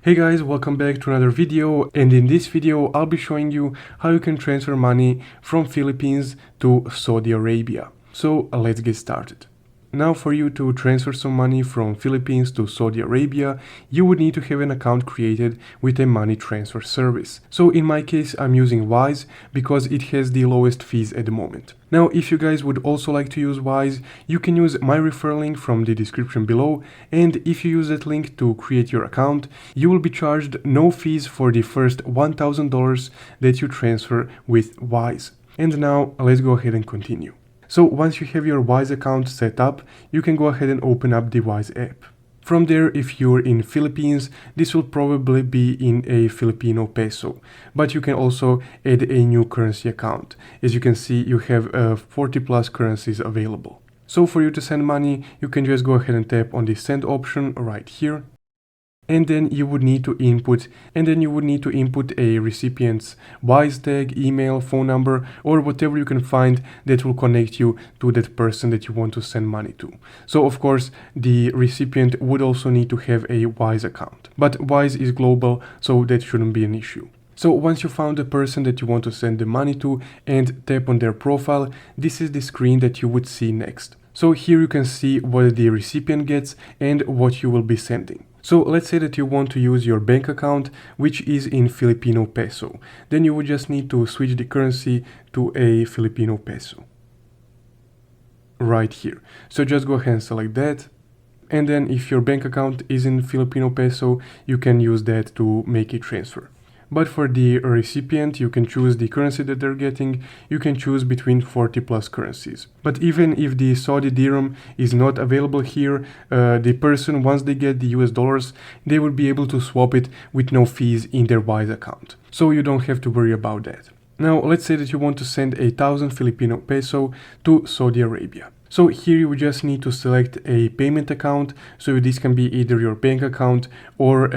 Hey guys, welcome back to another video, and in this video I'll be showing you how you can transfer money from Philippines to Saudi Arabia. So let's get started. Now for you to transfer some money from Philippines to Saudi Arabia, you would need to have an account created with a money transfer service. So in my case I'm using Wise because it has the lowest fees at the moment. Now if you guys would also like to use Wise, you can use my referral link from the description below, and if you use that link to create your account, you will be charged no fees for the first $1,000 that you transfer with Wise. And now let's go ahead and continue. So once you have your Wise account set up, you can go ahead and open up the Wise app. From there, if you're in Philippines, this will probably be in a Filipino peso, but you can also add a new currency account. As you can see, you have 40 plus currencies available. So for you to send money, you can just go ahead and tap on the send option right here. And then you would need to input a recipient's Wise tag, email, phone number, or whatever you can find that will connect you to that person that you want to send money to. So of course the recipient would also need to have a Wise account, but Wise is global, so that shouldn't be an issue. So once you found the person that you want to send the money to and tap on their profile, this is the screen that you would see next. So here you can see what the recipient gets and what you will be sending. So let's say that you want to use your bank account, which is in Filipino peso. Then you would just need to switch the currency to a Filipino peso. Right here. So just go ahead and select that. And then if your bank account is in Filipino peso, you can use that to make a transfer. But for the recipient, you can choose the currency that they're getting. You can choose between 40 plus currencies. But even if the Saudi dirham is not available here, the person, once they get the US dollars, they will be able to swap it with no fees in their Wise account. So you don't have to worry about that. Now let's say that you want to send 1,000 Filipino peso to Saudi Arabia. So here you would just need to select a payment account. So this can be either your bank account or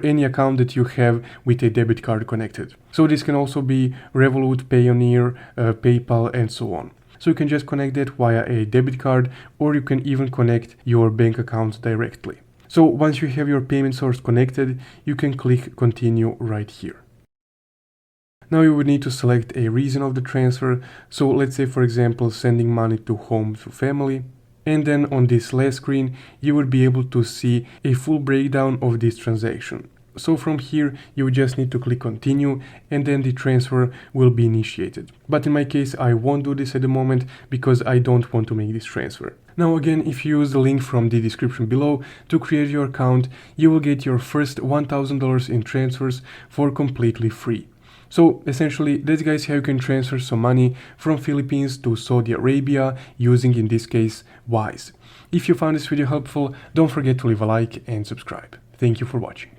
any account that you have with a debit card connected. So this can also be Revolut, Payoneer, PayPal, and so on. So you can just connect that via a debit card, or you can even connect your bank account directly. So once you have your payment source connected, you can click continue right here. Now you would need to select a reason of the transfer. So let's say, for example, sending money to home to family. And then on this last screen, you would be able to see a full breakdown of this transaction. So from here, you would just need to click continue, and then the transfer will be initiated. But in my case, I won't do this at the moment because I don't want to make this transfer. Now again, if you use the link from the description below to create your account, you will get your first $1,000 in transfers for completely free. So essentially, that's guys how you can transfer some money from Philippines to Saudi Arabia using, in this case, Wise. If you found this video helpful, don't forget to leave a like and subscribe. Thank you for watching.